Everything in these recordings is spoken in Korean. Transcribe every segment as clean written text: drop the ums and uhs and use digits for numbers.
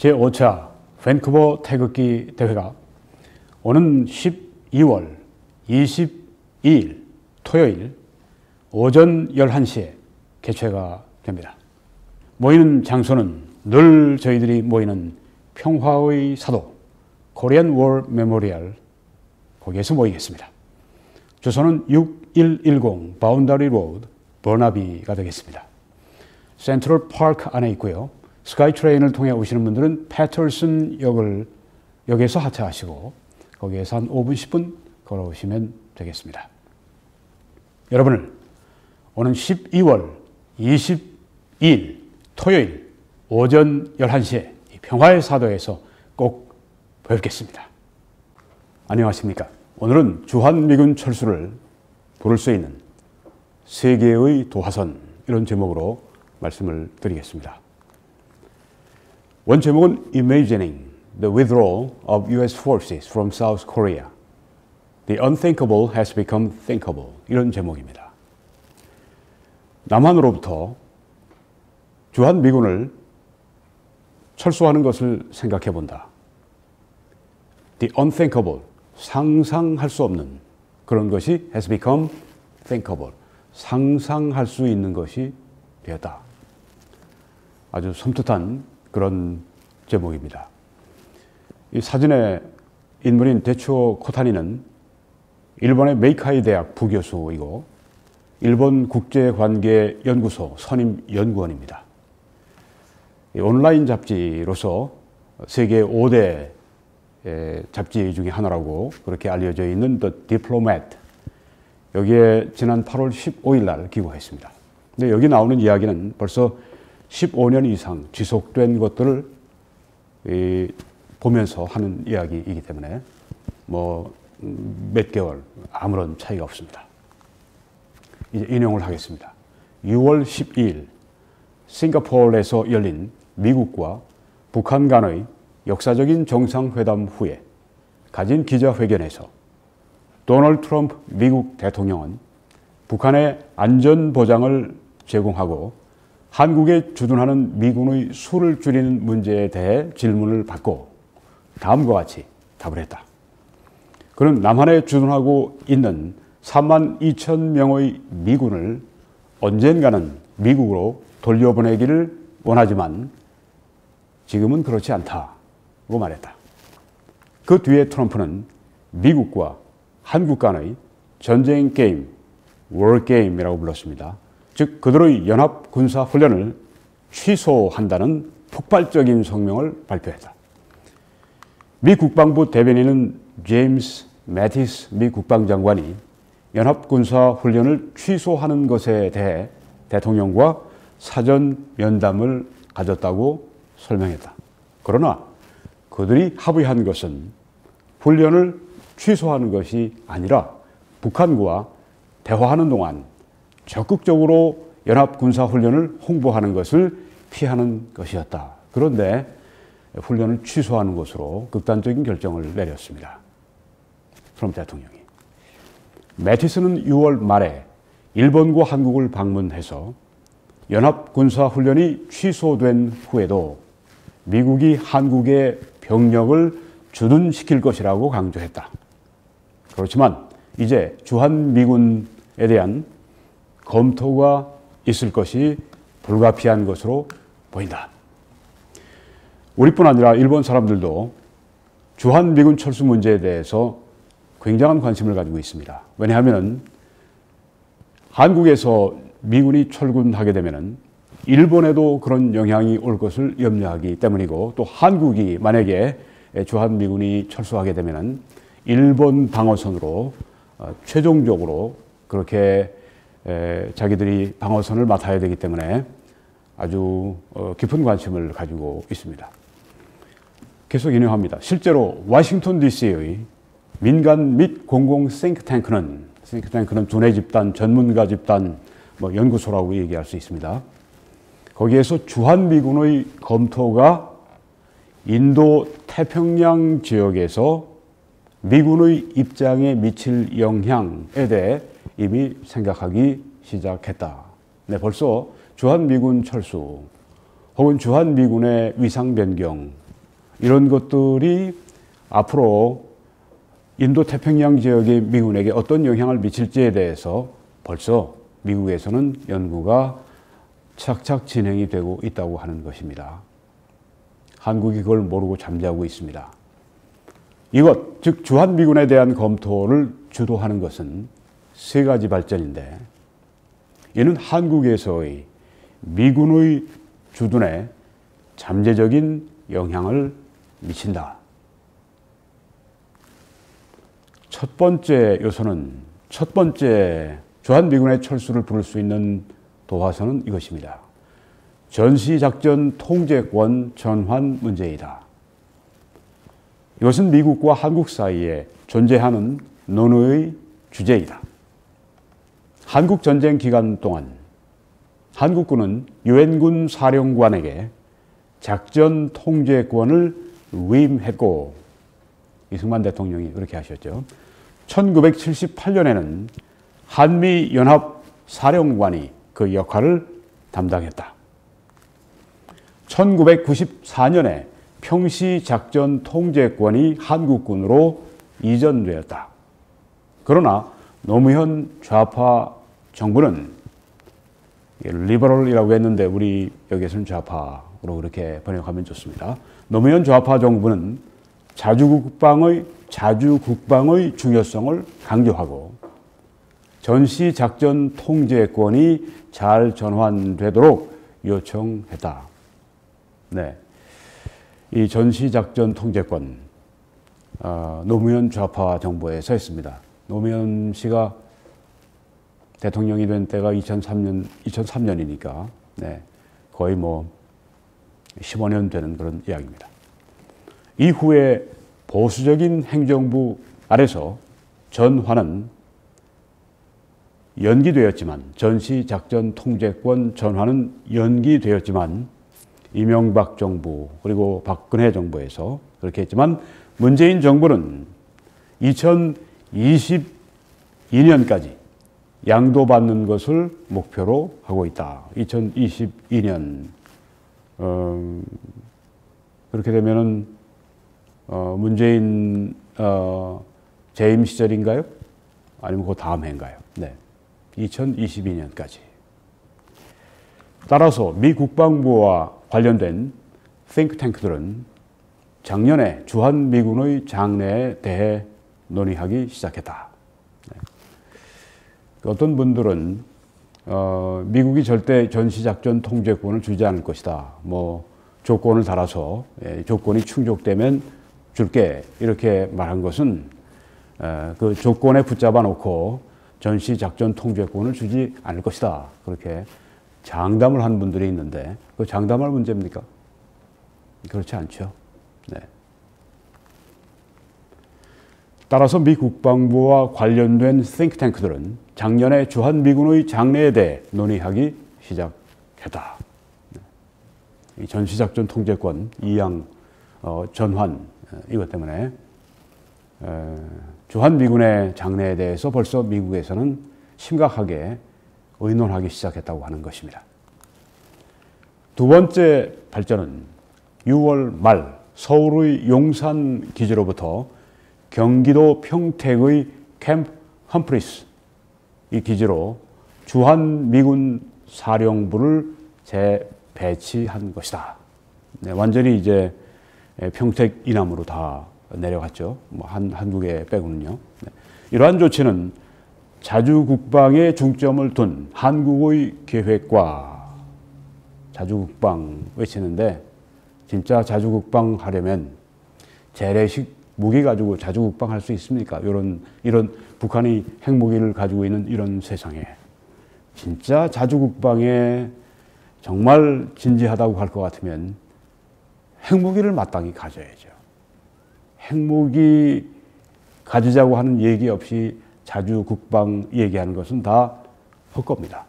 제5차 밴쿠버 태극기 대회가 오는 12월 22일 토요일 오전 11시에 개최가 됩니다. 모이는 장소는 늘 저희들이 모이는 평화의 사도 코리안 워 메모리얼, 거기에서 모이겠습니다. 주소는 6110 바운더리 로드 버나비가 되겠습니다. 센트럴 파크 안에 있고요. 스카이트레인을 통해 오시는 분들은 패터슨 역에서 하차하시고 거기에서 한 5분 10분 걸어오시면 되겠습니다. 여러분을 오는 12월 22일 토요일 오전 11시에 평화의 사도에서 꼭 뵙겠습니다. 안녕하십니까. 오늘은 주한미군 철수를 부를 수 있는 세계의 도화선, 이런 제목으로 말씀을 드리겠습니다. 원 제목은 Imagining the Withdrawal of U.S. Forces from South Korea. The unthinkable has become thinkable. 이런 제목입니다. 남한으로부터 주한미군을 철수하는 것을 생각해 본다. The unthinkable, 상상할 수 없는 그런 것이 has become thinkable, 상상할 수 있는 것이 되었다. 아주 섬뜩한 그런 제목입니다. 이 사진의 인물인 데추오 코타니는 일본의 메이카이 대학 부교수이고 일본 국제관계연구소 선임 연구원입니다. 온라인 잡지로서 세계 5대 잡지 중에 하나라고 그렇게 알려져 있는 The Diplomat, 여기에 지난 8월 15일 날 기고했습니다. 근데 여기 나오는 이야기는 벌써 15년 이상 지속된 것들을 보면서 하는 이야기이기 때문에 몇 개월 아무런 차이가 없습니다. 이제 인용을 하겠습니다. 6월 12일 싱가포르에서 열린 미국과 북한 간의 역사적인 정상회담 후에 가진 기자회견에서 도널드 트럼프 미국 대통령은 북한의 안전보장을 제공하고 한국에 주둔하는 미군의 수를 줄이는 문제에 대해 질문을 받고 다음과 같이 답을 했다. 그는 남한에 주둔하고 있는 3만 2천 명의 미군을 언젠가는 미국으로 돌려보내기를 원하지만 지금은 그렇지 않다고 말했다. 그 뒤에 트럼프는 미국과 한국 간의 전쟁 게임, 워 게임이라고 불렀습니다. 즉 그들의 연합 군사 훈련을 취소한다는 폭발적인 성명을 발표했다. 미 국방부 대변인은 제임스 매티스 미 국방장관이 연합 군사 훈련을 취소하는 것에 대해 대통령과 사전 면담을 가졌다고 설명했다. 그러나 그들이 합의한 것은 훈련을 취소하는 것이 아니라 북한과 대화하는 동안 적극적으로 연합 군사 훈련을 홍보하는 것을 피하는 것이었다. 그런데 훈련을 취소하는 것으로 극단적인 결정을 내렸습니다. 트럼프 대통령이. 매티스는 6월 말에 일본과 한국을 방문해서 연합 군사 훈련이 취소된 후에도 미국이 한국의 병력을 주둔시킬 것이라고 강조했다. 그렇지만 이제 주한미군에 대한 검토가 있을 것이 불가피한 것으로 보인다. 우리뿐 아니라 일본 사람들도 주한미군 철수 문제에 대해서 굉장한 관심을 가지고 있습니다. 왜냐하면 한국에서 미군이 철군하게 되면 일본에도 그런 영향이 올 것을 염려하기 때문이고, 또 한국이 만약에 주한미군이 철수하게 되면 일본 방어선으로 최종적으로 그렇게 자기들이 방어선을 맡아야 되기 때문에 아주 깊은 관심을 가지고 있습니다. 계속 인용합니다. 실제로 워싱턴 DC의 민간 및 공공 싱크탱크는 두뇌 집단, 전문가 집단, 연구소라고 얘기할 수 있습니다. 거기에서 주한미군의 검토가 인도 태평양 지역에서 미군의 입장에 미칠 영향에 대해 이미 생각하기 시작했다. 네, 벌써 주한미군 철수 혹은 주한미군의 위상 변경, 이런 것들이 앞으로 인도 태평양 지역의 미군에게 어떤 영향을 미칠지에 대해서 벌써 미국에서는 연구가 착착 진행이 되고 있다고 하는 것입니다. 한국이 그걸 모르고 잠자고 있습니다. 이것, 즉 주한미군에 대한 검토를 주도하는 것은 세 가지 발전인데, 이는 한국에서의 미군의 주둔에 잠재적인 영향을 미친다. 첫 번째 요소는, 첫 번째 주한미군의 철수를 부를 수 있는 도화선은 이것입니다. 전시작전 통제권 전환 문제이다. 이것은 미국과 한국 사이에 존재하는 논의의 주제이다. 한국 전쟁 기간 동안 한국군은 유엔군 사령관에게 작전 통제권을 위임했고, 이승만 대통령이 그렇게 하셨죠. 1978년에는 한미연합 사령관이 그 역할을 담당했다. 1994년에 평시작전 통제권이 한국군으로 이전되었다. 그러나 노무현 좌파 정부는, 리버럴이라고 했는데 우리 여기에서는 좌파로 그렇게 번역하면 좋습니다. 노무현 좌파 정부는 자주국방의 중요성을 강조하고 전시작전 통제권이 잘 전환되도록 요청했다. 네, 이 전시작전 통제권, 노무현 좌파 정부에서 했습니다. 노무현 씨가 대통령이 된 때가 2003년이니까 네, 거의 뭐 15년 되는 그런 이야기입니다. 이후에 보수적인 행정부 아래서 전환은 연기되었지만, 전시작전 통제권 전환은 연기되었지만, 이명박 정부 그리고 박근혜 정부에서 그렇게 했지만, 문재인 정부는 2022년까지 양도받는 것을 목표로 하고 있다. 2022년 그렇게 되면은 문재인 재임 시절인가요? 아니면 그 다음 해인가요? 네, 2022년까지. 따라서 미 국방부와 관련된 싱크탱크들은 작년에 주한미군의 장래에 대해 논의하기 시작했다. 어떤 분들은 미국이 절대 전시작전 통제권을 주지 않을 것이다. 뭐 조건을 달아서 조건이 충족되면 줄게, 이렇게 말한 것은 그 조건에 붙잡아 놓고 전시작전 통제권을 주지 않을 것이다. 그렇게 장담을 한 분들이 있는데, 그 장담할 문제입니까? 그렇지 않죠. 네. 따라서 미 국방부와 관련된 싱크탱크들은 작년에 주한미군의 장래에 대해 논의하기 시작했다. 이 전시작전 통제권 이양 전환, 이것 때문에 주한미군의 장래에 대해서 벌써 미국에서는 심각하게 의논하기 시작했다고 하는 것입니다. 두 번째 발전은 6월 말 서울의 용산 기지로부터 경기도 평택의 캠프 험프리스 이 기지로 주한미군 사령부를 재배치한 것이다. 네, 완전히 이제 평택 이남으로 다 내려갔죠. 뭐 한두 개 빼고는요. 네. 이러한 조치는 자주국방에 중점을 둔 한국의 계획과, 자주국방 외치는데 진짜 자주국방 하려면 재래식 무기 가지고 자주국방 할 수 있습니까? 이런 북한이 핵무기를 가지고 있는 이런 세상에 진짜 자주국방에 정말 진지하다고 할 것 같으면 핵무기를 마땅히 가져야죠. 핵무기 가지자고 하는 얘기 없이 자주국방 얘기하는 것은 다 헛겁니다.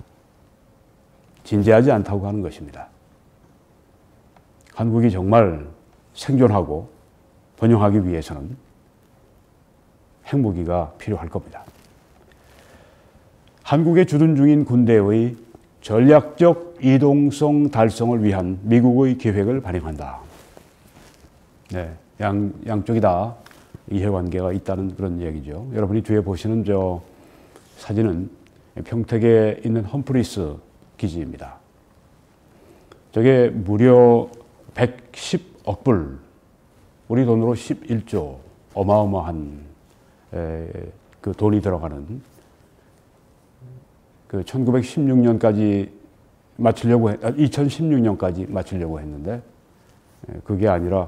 진지하지 않다고 하는 것입니다. 한국이 정말 생존하고 번영하기 위해서는 핵무기가 필요할 겁니다. 한국에 주둔 중인 군대의 전략적 이동성 달성을 위한 미국의 계획을 발행한다. 네, 양쪽이 다 이해관계가 있다는 그런 얘기죠. 여러분이 뒤에 보시는 저 사진은 평택에 있는 험프리스 기지입니다. 저게 무려 110억 불, 우리 돈으로 11조, 어마어마한 그 돈이 들어가는 그 1916년까지 마치려고 2016년까지 마치려고 했는데 그게 아니라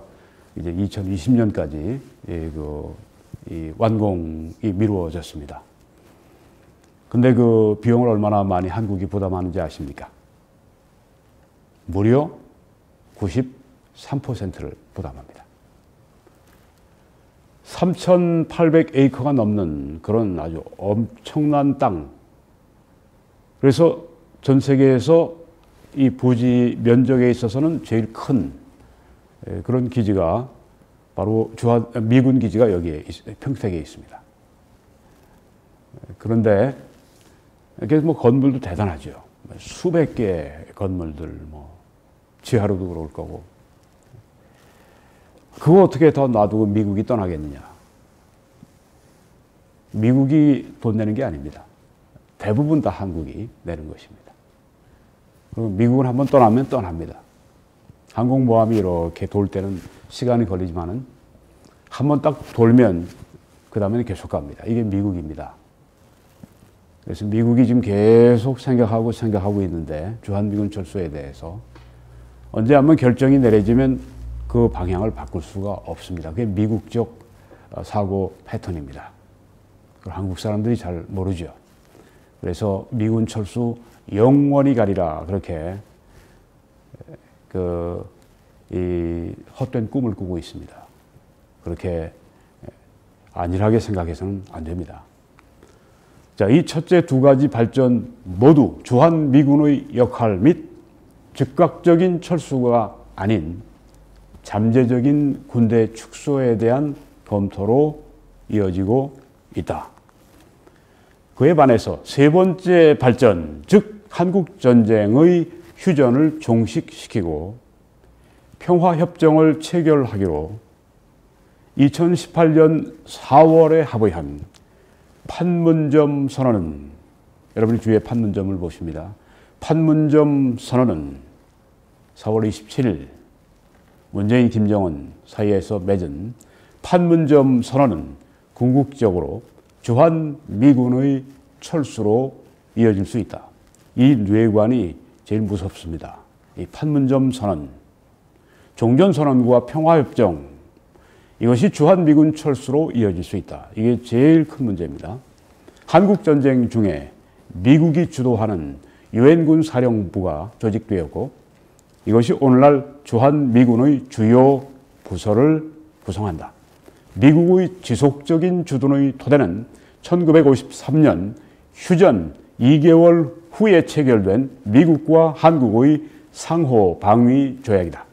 이제 2020년까지 이 완공이 미루어졌습니다. 근데 그 비용을 얼마나 많이 한국이 부담하는지 아십니까? 무려 93%를 부담합니다. 3,800에이커가 넘는 그런 아주 엄청난 땅. 그래서 전 세계에서 이 부지 면적에 있어서는 제일 큰 그런 기지가 바로 미군 기지가 여기에 평택에 있습니다. 그런데 그래서 뭐 건물도 대단하죠. 수백 개의 건물들, 뭐 지하로도 그럴 거고. 그거 어떻게 더 놔두고 미국이 떠나겠느냐? 미국이 돈 내는 게 아닙니다. 대부분 다 한국이 내는 것입니다. 그리고 미국은 한번 떠나면 떠납니다. 항공모함이 이렇게 돌 때는 시간이 걸리지만은 한번 딱 돌면 그 다음에는 계속 갑니다. 이게 미국입니다. 그래서 미국이 지금 계속 생각하고 있는데 주한미군 철수에 대해서 언제 한번 결정이 내려지면 그 방향을 바꿀 수가 없습니다. 그게 미국적 사고 패턴입니다. 그걸 한국 사람들이 잘 모르죠. 그래서 미군 철수 영원히 가리라 그렇게 이 헛된 꿈을 꾸고 있습니다. 그렇게 안일하게 생각해서는 안 됩니다. 자, 이 첫째 두 가지 발전 모두 주한미군의 역할 및 즉각적인 철수가 아닌 잠재적인 군대 축소에 대한 검토로 이어지고 있다. 그에 반해서 세 번째 발전, 즉 한국전쟁의 휴전을 종식시키고 평화협정을 체결하기로 2018년 4월에 합의한 판문점 선언은, 여러분이 주위에 판문점을 보십니다. 판문점 선언은 4월 27일 문재인, 김정은 사이에서 맺은 판문점 선언은 궁극적으로 주한미군의 철수로 이어질 수 있다. 이 뇌관이 제일 무섭습니다. 이 판문점 선언, 종전선언과 평화협정, 이것이 주한미군 철수로 이어질 수 있다. 이게 제일 큰 문제입니다. 한국전쟁 중에 미국이 주도하는 유엔군 사령부가 조직되었고 이것이 오늘날 주한미군의 주요 부서를 구성한다. 미국의 지속적인 주둔의 토대는 1953년 휴전 2개월 후에 체결된 미국과 한국의 상호 방위 조약이다.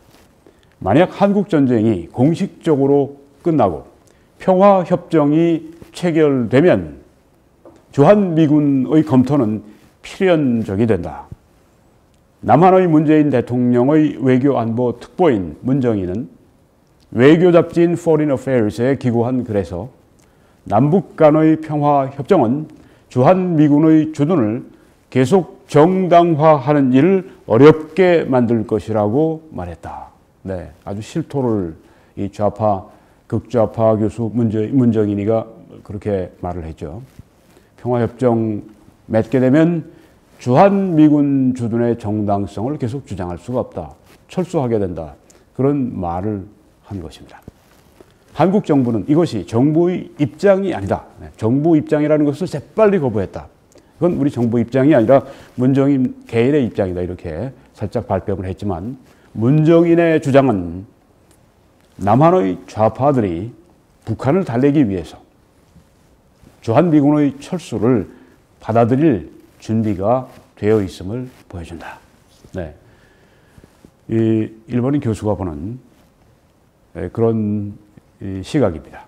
만약 한국전쟁이 공식적으로 끝나고 평화협정이 체결되면 주한미군의 검토는 필연적이 된다. 남한의 문재인 대통령의 외교안보 특보인 문정인은 외교 잡지인 Foreign Affairs에 기고한 글에서 남북 간의 평화협정은 주한미군의 주둔을 계속 정당화하는 일을 어렵게 만들 것이라고 말했다. 네, 아주 실토를 이 극좌파 교수 문정인이가 그렇게 말을 했죠. 평화협정 맺게 되면 주한미군 주둔의 정당성을 계속 주장할 수가 없다. 철수하게 된다. 그런 말을 한 것입니다. 한국 정부는 이것이 정부의 입장이 아니다. 정부 입장이라는 것을 재빨리 거부했다. 그건 우리 정부 입장이 아니라 문정인 개인의 입장이다. 이렇게 살짝 발뺌을 했지만 문정인의 주장은 남한의 좌파들이 북한을 달래기 위해서 주한미군의 철수를 받아들일 준비가 되어 있음을 보여준다. 네. 이 일본인 교수가 보는 그런 시각입니다.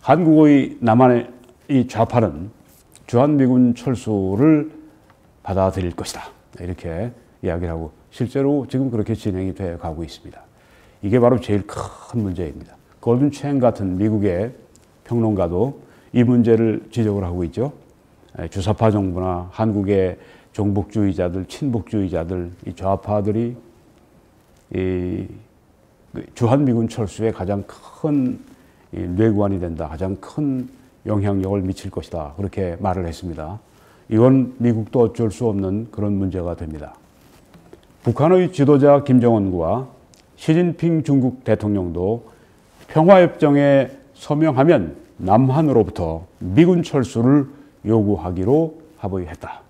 한국의 남한의 이 좌파는 주한미군 철수를 받아들일 것이다. 이렇게 이야기를 하고 실제로 지금 그렇게 진행이 되어 가고 있습니다. 이게 바로 제일 큰 문제입니다. 골든 챈 같은 미국의 평론가도 이 문제를 지적을 하고 있죠. 주사파 정부나 한국의 종북주의자들, 친북주의자들, 이 좌파들이 이 주한미군 철수에 가장 큰 뇌관이 된다. 가장 큰 영향력을 미칠 것이다. 그렇게 말을 했습니다. 이건 미국도 어쩔 수 없는 그런 문제가 됩니다. 북한의 지도자 김정은과 시진핑 중국 대통령도 평화협정에 서명하면 남한으로부터 미군 철수를 요구하기로 합의했다.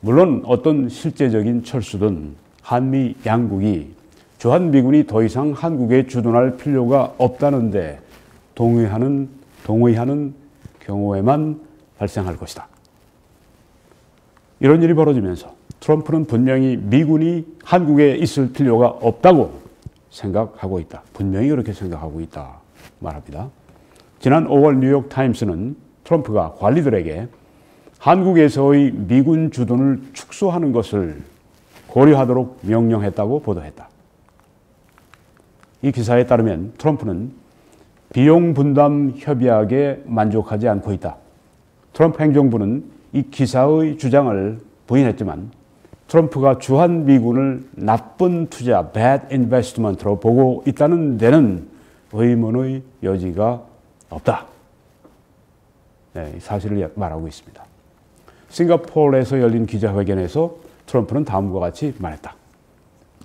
물론 어떤 실제적인 철수든 한미 양국이 주한미군이 더 이상 한국에 주둔할 필요가 없다는데 동의하는 경우에만 발생할 것이다. 이런 일이 벌어지면서 트럼프는 분명히 미군이 한국에 있을 필요가 없다고 생각하고 있다. 분명히 그렇게 생각하고 있다 말합니다. 지난 5월 뉴욕타임스는 트럼프가 관리들에게 한국에서의 미군 주둔을 축소하는 것을 고려하도록 명령했다고 보도했다. 이 기사에 따르면 트럼프는 비용 분담 협약에 만족하지 않고 있다. 트럼프 행정부는 이 기사의 주장을 부인했지만 트럼프가 주한미군을 나쁜 투자, bad investment로 보고 있다는 데는 의문의 여지가 없다. 네, 사실을 말하고 있습니다. 싱가포르에서 열린 기자회견에서 트럼프는 다음과 같이 말했다.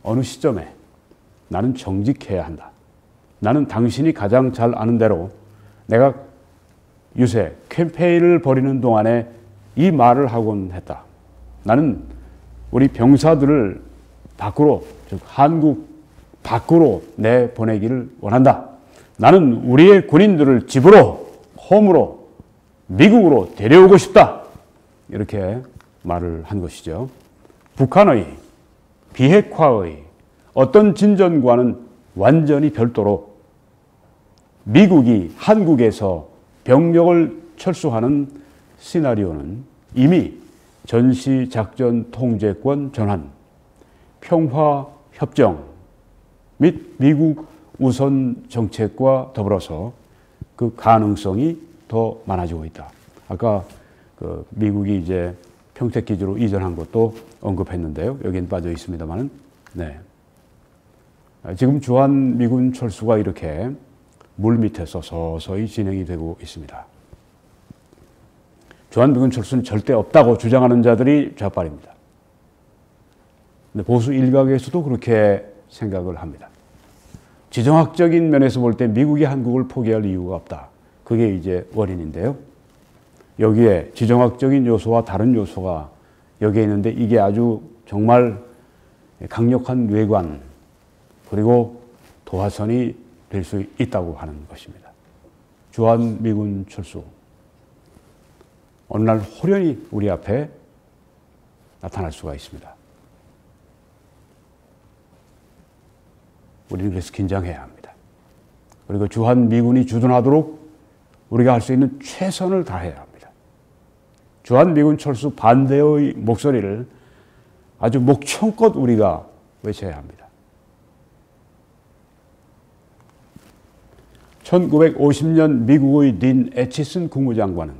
어느 시점에 나는 정직해야 한다. 나는 당신이 가장 잘 아는 대로 내가 유세 캠페인을 벌이는 동안에 이 말을 하곤 했다. 나는 우리 병사들을 밖으로, 즉 한국 밖으로 내보내기를 원한다. 나는 우리의 군인들을 집으로, 홈으로, 미국으로 데려오고 싶다. 이렇게 말을 한 것이죠. 북한의 비핵화의 어떤 진전과는 완전히 별도로 미국이 한국에서 병력을 철수하는 시나리오는 이미 전시작전 통제권 전환, 평화협정 및 미국 우선 정책과 더불어서 그 가능성이 더 많아지고 있다. 아까 그 미국이 이제 평택기지로 이전한 것도 언급했는데요. 여기는 빠져 있습니다만은, 네. 지금 주한미군 철수가 이렇게 물 밑에서 서서히 진행이 되고 있습니다. 주한미군 철수는 절대 없다고 주장하는 자들이 좌빨입니다. 근데 보수 일각에서도 그렇게 생각을 합니다. 지정학적인 면에서 볼 때 미국이 한국을 포기할 이유가 없다. 그게 이제 원인인데요. 여기에 지정학적인 요소와 다른 요소가 여기에 있는데 이게 아주 정말 강력한 외관 그리고 도화선이 될 수 있다고 하는 것입니다. 주한미군 철수. 어느 날 호련히 우리 앞에 나타날 수가 있습니다. 우리는 그래서 긴장해야 합니다. 그리고 주한미군이 주둔하도록 우리가 할 수 있는 최선을 다해야 합니다. 주한미군 철수 반대의 목소리를 아주 목청껏 우리가 외쳐야 합니다. 1950년 미국의 딘 애치슨 국무장관은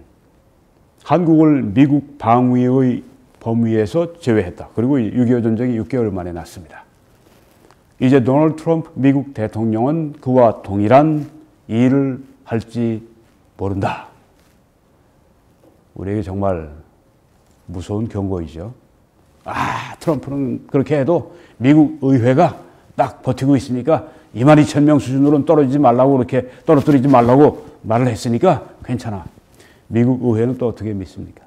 한국을 미국 방위의 범위에서 제외했다. 그리고 6.25 전쟁이 6개월 만에 났습니다. 이제 도널드 트럼프 미국 대통령은 그와 동일한 일을 할지 모른다. 우리에게 정말 무서운 경고이죠. 트럼프는 그렇게 해도 미국 의회가 딱 버티고 있으니까 22,000명 수준으로는 떨어지지 말라고 그렇게 떨어뜨리지 말라고 말을 했으니까 괜찮아. 미국 의회는 또 어떻게 믿습니까?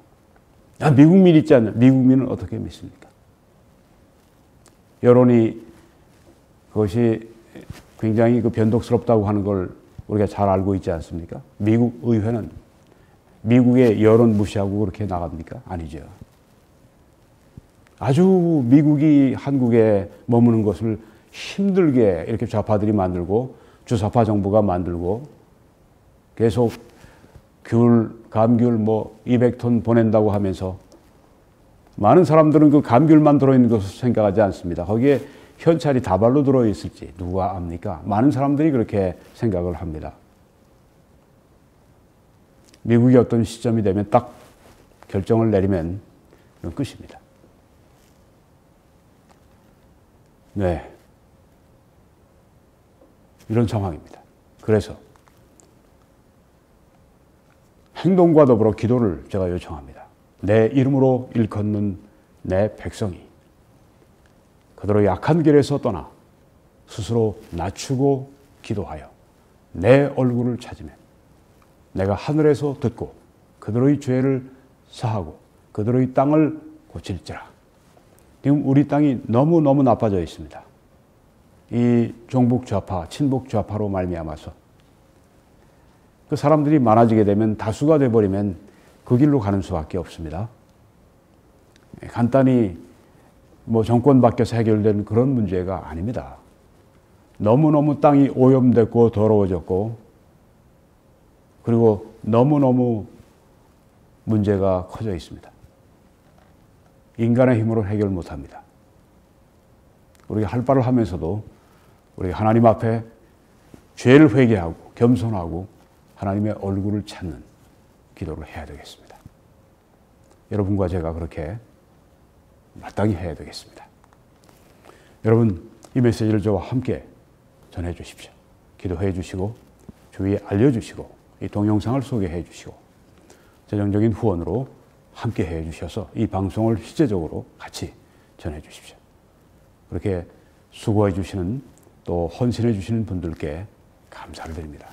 미국민 있지 않나? 미국민은 어떻게 믿습니까? 여론이 그것이 굉장히 그 변덕스럽다고 하는 걸 우리가 잘 알고 있지 않습니까? 미국 의회는 미국의 여론 무시하고 그렇게 나갑니까? 아니죠. 아주 미국이 한국에 머무는 것을 힘들게 이렇게 좌파들이 만들고 주사파 정부가 만들고 계속 감귤 200톤 보낸다고 하면서 많은 사람들은 그 감귤만 들어있는 것을 생각하지 않습니다. 거기에 현찰이 다발로 들어있을지 누가 압니까? 많은 사람들이 그렇게 생각을 합니다. 미국이 어떤 시점이 되면 딱 결정을 내리면 이건 끝입니다. 네. 이런 상황입니다. 그래서 행동과 더불어 기도를 제가 요청합니다. 내 이름으로 일컫는 내 백성이 그대로 약한 길에서 떠나 스스로 낮추고 기도하여 내 얼굴을 찾으면 내가 하늘에서 듣고 그대로의 죄를 사하고 그대로의 땅을 고칠지라. 지금 우리 땅이 너무너무 나빠져 있습니다. 이 종북 좌파, 친북 좌파로 말미암아서 그 사람들이 많아지게 되면 다수가 돼버리면 그 길로 가는 수밖에 없습니다. 간단히 뭐 정권 바뀌어서 해결되는 그런 문제가 아닙니다. 너무너무 땅이 오염됐고 더러워졌고 그리고 너무너무 문제가 커져 있습니다. 인간의 힘으로 해결 못합니다. 우리가 할 바를 하면서도 우리가 하나님 앞에 죄를 회개하고 겸손하고 하나님의 얼굴을 찾는 기도를 해야 되겠습니다. 여러분과 제가 그렇게 마땅히 해야 되겠습니다. 여러분 이 메시지를 저와 함께 전해 주십시오. 기도해 주시고 주위에 알려주시고 이 동영상을 소개해 주시고 재정적인 후원으로 함께 해 주셔서 이 방송을 실제적으로 같이 전해 주십시오. 그렇게 수고해 주시는 또 헌신해 주시는 분들께 감사를 드립니다.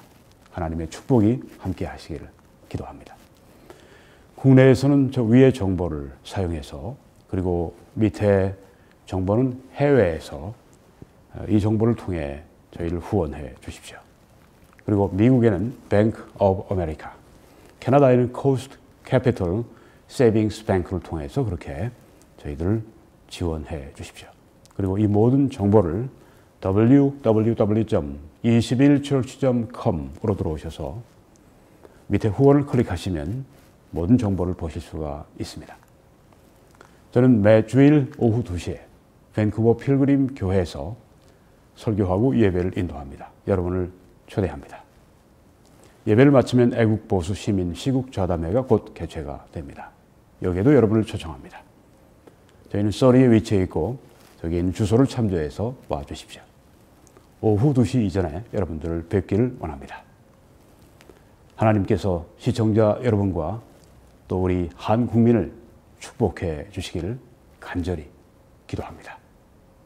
하나님의 축복이 함께 하시기를 기도합니다. 국내에서는 저 위의 정보를 사용해서 그리고 밑에 정보는 해외에서 이 정보를 통해 저희를 후원해 주십시오. 그리고 미국에는 Bank of America, 캐나다에는 Coast Capital Savings Bank를 통해서 그렇게 저희들을 지원해 주십시오. 그리고 이 모든 정보를 www.21church.com으로 들어오셔서 밑에 후원을 클릭하시면 모든 정보를 보실 수가 있습니다. 저는 매주일 오후 2시에 밴쿠버 필그림 교회에서 설교하고 예배를 인도합니다. 여러분을 초대합니다. 예배를 마치면 애국 보수 시민 시국 좌담회가 곧 개최가 됩니다. 여기에도 여러분을 초청합니다. 저희는 서리에 위치해 있고 저기 있는 주소를 참조해서 와 주십시오. 오후 2시 이전에 여러분들을 뵙기를 원합니다. 하나님께서 시청자 여러분과 또 우리 한 국민을 축복해 주시기를 간절히 기도합니다.